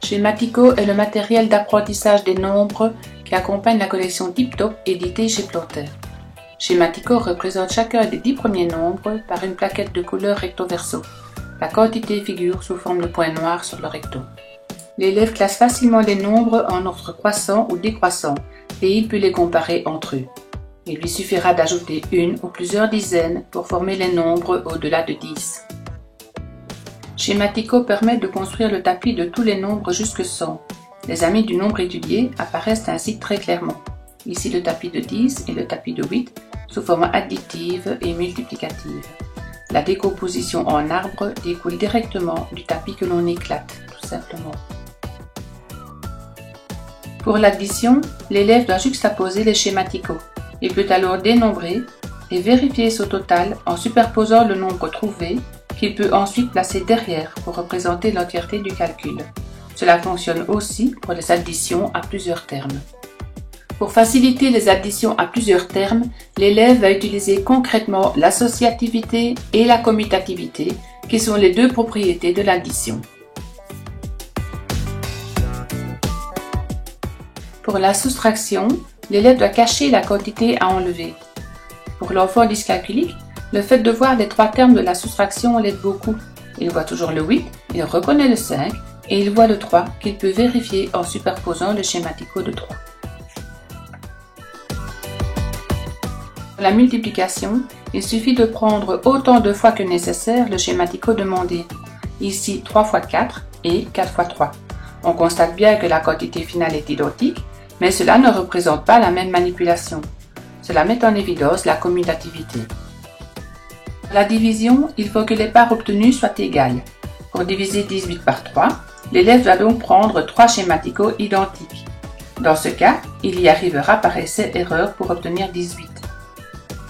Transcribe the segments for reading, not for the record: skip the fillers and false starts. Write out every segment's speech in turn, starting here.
Schématico est le matériel d'apprentissage des nombres qui accompagne la collection TipTop éditée chez Plotter. Schématico représente chacun des 10 premiers nombres par une plaquette de couleur recto-verso. La quantité figure sous forme de points noirs sur le recto. L'élève classe facilement les nombres en ordre croissant ou décroissant et il peut les comparer entre eux. Il lui suffira d'ajouter une ou plusieurs dizaines pour former les nombres au-delà de 10. Schématico permet de construire le tapis de tous les nombres jusque 100. Les amis du nombre étudié apparaissent ainsi très clairement. Ici le tapis de 10 et le tapis de 8 sous forme additive et multiplicative. La décomposition en arbre découle directement du tapis que l'on éclate, tout simplement. Pour l'addition, l'élève doit juxtaposer les schématicaux. Il peut alors dénombrer et vérifier ce total en superposant le nombre trouvé qu'il peut ensuite placer derrière pour représenter l'entièreté du calcul. Cela fonctionne aussi pour les additions à plusieurs termes. Pour faciliter les additions à plusieurs termes, l'élève va utiliser concrètement l'associativité et la commutativité, qui sont les deux propriétés de l'addition. Pour la soustraction, l'élève doit cacher la quantité à enlever. Pour l'enfant dyscalculique, le fait de voir les 3 termes de la soustraction l'aide beaucoup. Il voit toujours le 8, il reconnaît le 5 et il voit le 3 qu'il peut vérifier en superposant le schématico de 3. Pour la multiplication, il suffit de prendre autant de fois que nécessaire le schématico demandé. Ici 3 fois 4 et 4 fois 3. On constate bien que la quantité finale est identique, mais cela ne représente pas la même manipulation. Cela met en évidence la commutativité. Pour la division, il faut que les parts obtenues soient égales. Pour diviser 18 par 3, l'élève doit donc prendre 3 schématicaux identiques. Dans ce cas, il y arrivera par essai-erreur pour obtenir 18.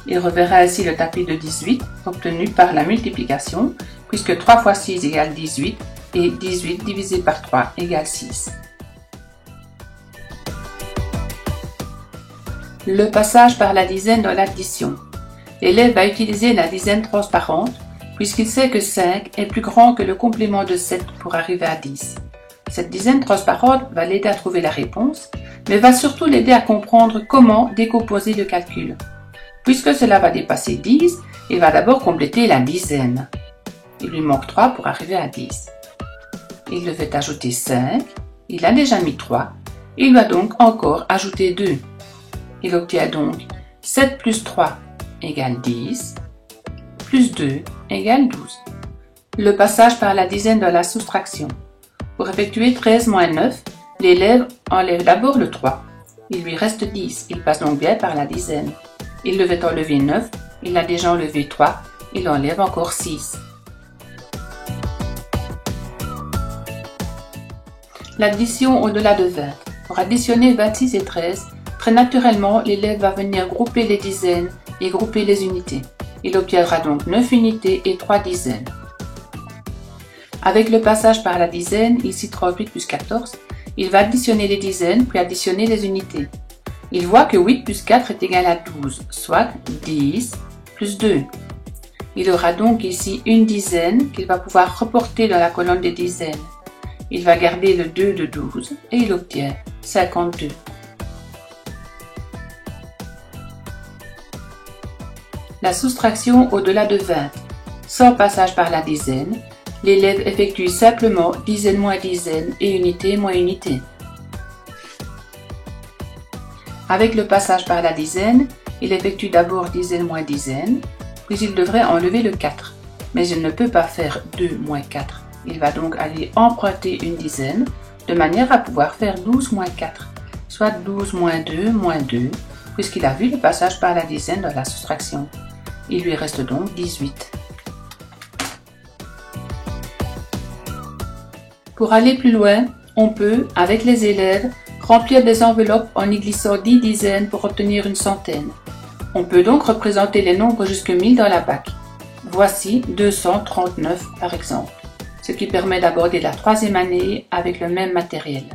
Il reverra ainsi le tapis de 18 obtenu par la multiplication, puisque 3 fois 6 égale 18 et 18 divisé par 3 égale 6. Le passage par la dizaine dans l'addition. L'élève va utiliser la dizaine transparente puisqu'il sait que 5 est plus grand que le complément de 7 pour arriver à 10. Cette dizaine transparente va l'aider à trouver la réponse, mais va surtout l'aider à comprendre comment décomposer le calcul. Puisque cela va dépasser 10, il va d'abord compléter la dizaine. Il lui manque 3 pour arriver à 10. Il devait ajouter 5, il a déjà mis 3, il va donc encore ajouter 2. Il obtient donc 7 plus 3 égale 10, plus 2 égale 12. Le passage par la dizaine dans la soustraction. Pour effectuer 13 moins 9, l'élève enlève d'abord le 3. Il lui reste 10, il passe donc bien par la dizaine. Il devait enlever 9, il a déjà enlevé 3, il enlève encore 6. L'addition au-delà de 20. Pour additionner 26 et 13, très naturellement, l'élève va venir grouper les dizaines et grouper les unités. Il obtiendra donc 9 unités et 3 dizaines. Avec le passage par la dizaine, ici 38 plus 14, il va additionner les dizaines puis additionner les unités. Il voit que 8 plus 4 est égal à 12, soit 10 plus 2. Il aura donc ici une dizaine qu'il va pouvoir reporter dans la colonne des dizaines. Il va garder le 2 de 12 et il obtient 52. La soustraction au-delà de 20. Sans passage par la dizaine, l'élève effectue simplement dizaine moins dizaine et unité moins unité. Avec le passage par la dizaine, il effectue d'abord dizaine moins dizaine, puis il devrait enlever le 4. Mais il ne peut pas faire 2 moins 4. Il va donc aller emprunter une dizaine, de manière à pouvoir faire 12 moins 4, soit 12 moins 2 moins 2, puisqu'il a vu le passage par la dizaine dans la soustraction. Il lui reste donc 18. Pour aller plus loin, on peut, avec les élèves, remplir des enveloppes en y glissant 10 dizaines pour obtenir une centaine. On peut donc représenter les nombres jusque 1000 dans la BAC. Voici 239 par exemple, ce qui permet d'aborder la 3e année avec le même matériel.